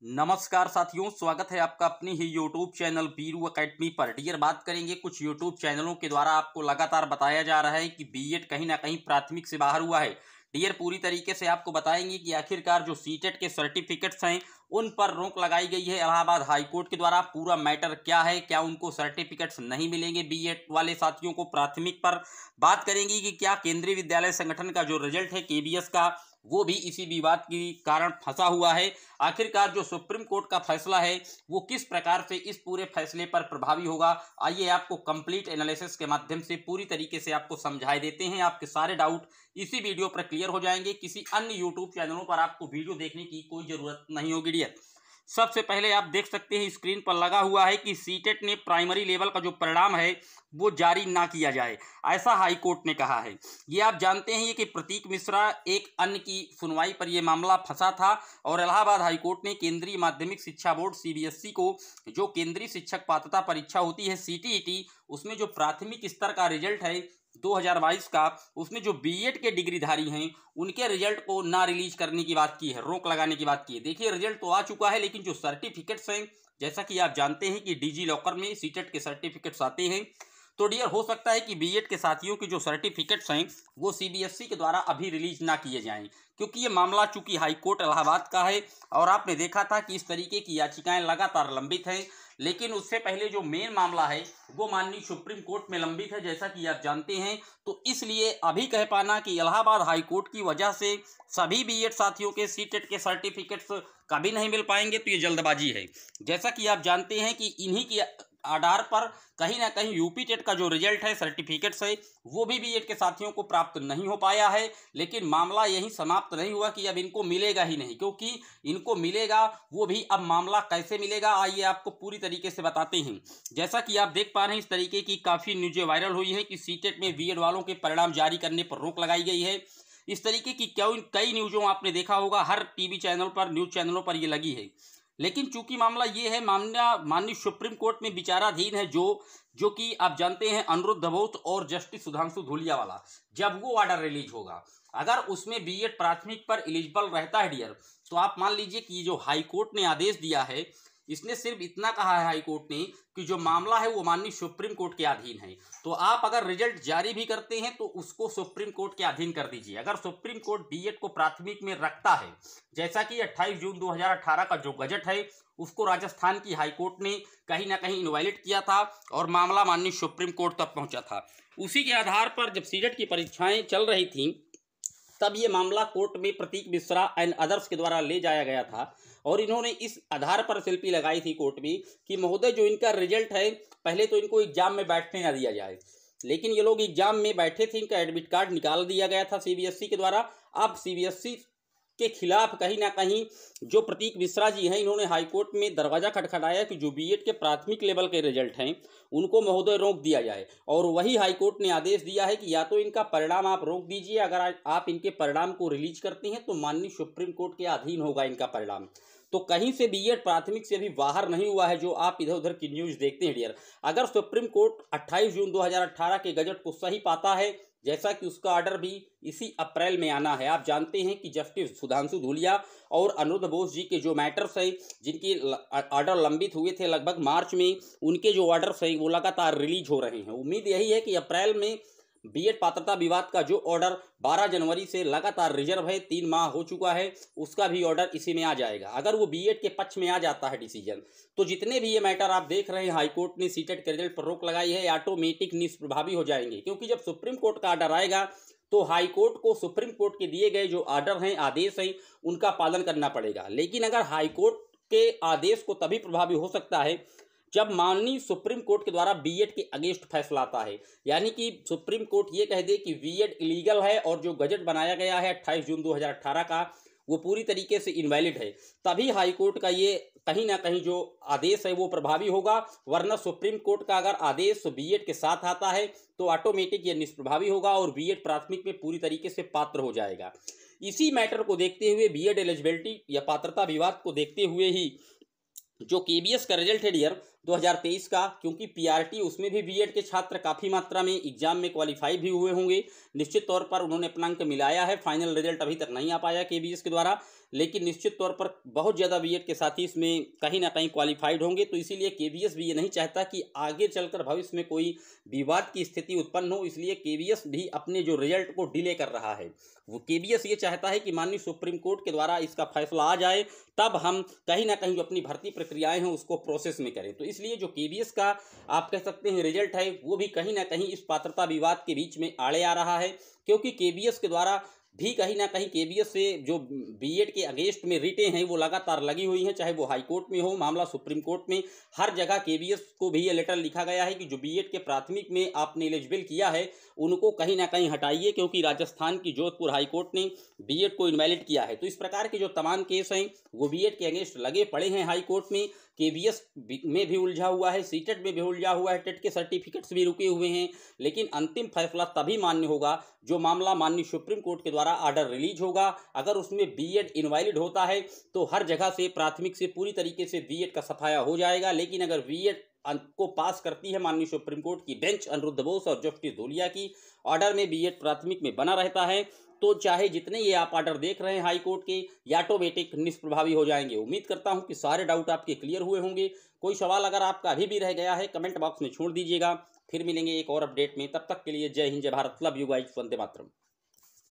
नमस्कार साथियों, स्वागत है आपका अपनी ही यूट्यूब चैनल बीरू एकेडमी पर। डियर, बात करेंगे कुछ यूट्यूब चैनलों के द्वारा आपको लगातार बताया जा रहा है कि बीएड कहीं ना कहीं प्राथमिक से बाहर हुआ है। डियर, पूरी तरीके से आपको बताएंगे कि आखिरकार जो सीटेट के सर्टिफिकेट्स हैं उन पर रोक लगाई गई है इलाहाबाद हाईकोर्ट के द्वारा। पूरा मैटर क्या है, क्या उनको सर्टिफिकेट्स नहीं मिलेंगे बीएड वाले साथियों को प्राथमिक पर। बात करेंगे कि क्या केंद्रीय विद्यालय संगठन का जो रिजल्ट है केबीएस का, वो भी इसी विवाद के कारण फंसा हुआ है। आखिरकार जो सुप्रीम कोर्ट का फैसला है वो किस प्रकार से इस पूरे फैसले पर प्रभावी होगा, आइए आपको कंप्लीट एनालिसिस के माध्यम से पूरी तरीके से आपको समझाई देते हैं। आपके सारे डाउट इसी वीडियो पर क्लियर हो जाएंगे। किसी अन्य यूट्यूब चैनलों पर आपको वीडियो देखने की कोई जरूरत नहीं होगी। डियर, सबसे पहले आप देख सकते हैं स्क्रीन पर लगा हुआ है कि सीटेट ने प्राइमरी लेवल का जो परिणाम है वो जारी ना किया जाए, ऐसा हाई कोर्ट ने कहा है। ये आप जानते हैं कि प्रतीक मिश्रा एक अन्य की सुनवाई पर यह मामला फंसा था और इलाहाबाद हाई कोर्ट ने केंद्रीय माध्यमिक शिक्षा बोर्ड सीबीएसई को जो केंद्रीय शिक्षक पात्रता परीक्षा होती है सीटीईटी, उसमें जो प्राथमिक स्तर का रिजल्ट है 2022 का, उसमें जो बीएड के डिग्रीधारी हैं उनके रिजल्ट को ना रिलीज करने की बात की है, रोक लगाने की बात की है। देखिए, रिजल्ट तो आ चुका है लेकिन जो सर्टिफिकेट्स हैं, जैसा कि आप जानते हैं कि डिजी लॉकर में सीटेट के सर्टिफिकेट्स आते हैं, तो डियर हो सकता है कि बीएड के साथियों के जो सर्टिफिकेट्स हैं वो सीबीएसई के द्वारा अभी रिलीज ना किए जाएं, क्योंकि ये मामला चूंकि हाईकोर्ट इलाहाबाद का है और आपने देखा था कि इस तरीके की याचिकाएं लगातार लंबित हैं। लेकिन उससे पहले जो मेन मामला है वो माननीय सुप्रीम कोर्ट में लंबित है, जैसा कि आप जानते हैं। तो इसलिए अभी कह पाना कि इलाहाबाद हाई कोर्ट की वजह से सभी बीएड साथियों के सीटेट के सर्टिफिकेट्स कभी नहीं मिल पाएंगे, तो ये जल्दबाजी है। जैसा कि आप जानते हैं कि इन्हीं की आधार पर कहीं ना कहीं यूपी टेट का जो रिजल्ट है सर्टिफिकेट्स है वो भी बीएड के साथियों को प्राप्त नहीं हो पाया है। लेकिन मामला यहीं समाप्त नहीं हुआ कि अब इनको मिलेगा ही नहीं, क्योंकि इनको मिलेगा, वो भी अब मामला कैसे मिलेगा आइए आपको पूरी तरीके से बताते हैं। जैसा कि आप देख पा रहे हैं, इस तरीके की काफ़ी न्यूज़ें वायरल हुई है कि सीटेट में बीएड वालों के परिणाम जारी करने पर रोक लगाई गई है। इस तरीके की कई न्यूज़ों आपने देखा होगा, हर टीवी चैनल पर, न्यूज़ चैनलों पर ये लगी है। लेकिन चूंकि मामला ये है, माननीय सुप्रीम कोर्ट में विचाराधीन है, जो कि आप जानते हैं अनिरुद्ध बोस और जस्टिस सुधांशु धूलिया वाला, जब वो ऑर्डर रिलीज होगा, अगर उसमें बीएड प्राथमिक पर एलिजिबल रहता है डियर, तो आप मान लीजिए कि जो हाई कोर्ट ने आदेश दिया है, इसने सिर्फ इतना कहा है हाई कोर्ट ने कि जो मामला है वो माननीय सुप्रीम कोर्ट के अधीन है। तो आप अगर रिजल्ट जारी भी करते हैं तो उसको सुप्रीम कोर्ट के अधीन कर दीजिए। अगर सुप्रीम कोर्ट बीएड को प्राथमिक में रखता है, जैसा कि 28 जून 2018 का जो गजट है उसको राजस्थान की हाईकोर्ट ने कहीं ना कहीं इनवैलिड किया था और मामला माननीय सुप्रीम कोर्ट तक पहुंचा था। उसी के आधार पर जब सीटेट की परीक्षाएं चल रही थी तब ये मामला कोर्ट में प्रतीक मिश्रा एंड अदर्स के द्वारा ले जाया गया था और इन्होंने इस आधार पर सेल्फी लगाई थी कोर्ट में कि महोदय, जो इनका रिजल्ट है, पहले तो इनको एग्जाम में बैठने ना दिया जाए। लेकिन ये लोग एग्जाम में बैठे थे, इनका एडमिट कार्ड निकाल दिया गया था सीबीएसई के द्वारा। अब सीबीएसई के खिलाफ कहीं ना कहीं जो प्रतीक मिश्रा जी हैं, इन्होंने हाईकोर्ट में दरवाजा खटखटाया कि जो बीएड के प्राथमिक लेवल के रिजल्ट हैं उनको महोदय रोक दिया जाए। और वही हाईकोर्ट ने आदेश दिया है कि या तो इनका परिणाम आप रोक दीजिए, अगर आप इनके परिणाम को रिलीज करते हैं तो माननीय सुप्रीम कोर्ट के अधीन होगा इनका परिणाम। तो कहीं से बीएड प्राथमिक से अभी बाहर नहीं हुआ है, जो आप इधर उधर की न्यूज़ देखते हैं डियर। अगर सुप्रीम कोर्ट 28 जून 2018 के गजट को सही पाता है, जैसा कि उसका ऑर्डर भी इसी अप्रैल में आना है, आप जानते हैं कि जस्टिस सुधांशु धूलिया और अनिरुद्ध बोस जी के जो मैटर्स हैं, जिनकी ऑर्डर लंबित हुए थे लगभग मार्च में, उनके जो ऑर्डर्स हैं वो लगातार रिलीज हो रहे हैं। उम्मीद यही है कि अप्रैल में बीएड पात्रता विवाद का जो ऑर्डर 12 जनवरी से लगातार रिजर्व है, 3 माह हो चुका है, उसका भी ऑर्डर इसी में आ जाएगा। अगर वो बीएड के पक्ष में आ जाता है डिसीजन, तो जितने भी ये मैटर आप देख रहे हैं हाईकोर्ट ने सीटेट के रिजल्ट पर रोक लगाई है, ऑटोमेटिक निष्प्रभावी हो जाएंगे। क्योंकि जब सुप्रीम कोर्ट का ऑर्डर आएगा तो हाईकोर्ट को सुप्रीम कोर्ट के दिए गए जो ऑर्डर हैं, आदेश हैं, उनका पालन करना पड़ेगा। लेकिन अगर हाईकोर्ट के आदेश को तभी प्रभावी हो सकता है जब माननीय सुप्रीम कोर्ट के द्वारा बीएड के अगेंस्ट फैसला आता है, यानी कि सुप्रीम कोर्ट ये कह दे कि बीएड इलीगल है और जो गजट बनाया गया है 28 जून 2018 का वो पूरी तरीके से इनवैलिड है, तभी हाई कोर्ट का ये कहीं ना कहीं जो आदेश है वो प्रभावी होगा। वरना सुप्रीम कोर्ट का अगर आदेश बीएड के साथ आता है तो ऑटोमेटिक ये निष्प्रभावी होगा और बीएड प्राथमिक में पूरी तरीके से पात्र हो जाएगा। इसी मैटर को देखते हुए, बीएड एलिजिबिलिटी या पात्रता विवाद को देखते हुए ही जो केबीएस का रिजल्ट है डियर, 2023 का, क्योंकि पीआरटी उसमें भी बीएड के छात्र काफ़ी मात्रा में एग्जाम में क्वालिफाई भी हुए होंगे। निश्चित तौर पर उन्होंने अपना अंक मिलाया है। फाइनल रिजल्ट अभी तक नहीं आ पाया केबीएस के द्वारा, लेकिन निश्चित तौर पर बहुत ज़्यादा बीएड के साथी इसमें कहीं ना कहीं क्वालिफाइड होंगे। तो इसीलिए केबीएस भी ये नहीं चाहता कि आगे चलकर भविष्य में कोई विवाद की स्थिति उत्पन्न हो, इसलिए केबीएस भी अपने जो रिजल्ट को डिले कर रहा है। वो केबीएस ये चाहता है कि माननीय सुप्रीम कोर्ट के द्वारा इसका फैसला आ जाए, तब हम कहीं ना कहीं जो अपनी भर्ती प्रक्रियाएं हैं उसको प्रोसेस में करें। तो इसलिए जो केबीएस का आप कह सकते हैं रिजल्ट है, वो भी कहीं ना कहीं इस पात्रता विवाद के बीच में आड़े आ रहा है, क्योंकि केबीएस के द्वारा भी कहीं ना कहीं केबीएस से जो बीएड के अगेंस्ट में रिटें हैं वो लगातार लगी हुई हैं, चाहे वो हाई कोर्ट में हो, मामला सुप्रीम कोर्ट में, हर जगह केबीएस को भी ये लेटर लिखा गया है कि जो बीएड के प्राथमिक में आपने एलिजिबल किया है उनको कहीं ना कहीं हटाइए, क्योंकि राजस्थान की जोधपुर हाई कोर्ट ने बीएड को इनवैलिड किया है। तो इस प्रकार के जो तमाम केस हैं वो बीएड के अगेंस्ट लगे पड़े हैं हाई कोर्ट में। केबीएस में भी उलझा हुआ है, सीटेट में भी उलझा हुआ है, टेट के सर्टिफिकेट्स भी रुके हुए हैं, लेकिन अंतिम फैसला तभी मान्य होगा जो मामला माननीय सुप्रीम कोर्ट के द्वारा आर्डर रिलीज होगा। अगर उसमें बीएड इनवैलिड होता है तो हर जगह से प्राथमिक से पूरी तरीके से बीएड का सफाया हो जाएगा, लेकिन अगर बीएड को पास करती है माननीय सुप्रीम कोर्ट की बेंच अनिरुद्ध बोस और जस्टिस धूलिया की, ऑर्डर में बीएड प्राथमिक में बना रहता है, तो चाहे जितने ये आप ऑर्डर देख रहे हैं हाई कोर्ट के, या ऑटोमेटिक निष्प्रभावी हो जाएंगे। उम्मीद करता हूं कि सारे डाउट आपके क्लियर हुए होंगे। कोई सवाल अगर आपका अभी भी रह गया है कमेंट बॉक्स में छोड़ दीजिएगा। फिर मिलेंगे एक और अपडेट में, तब तक के लिए जय हिंद, जय Bharat, love you guys, Vande Mataram.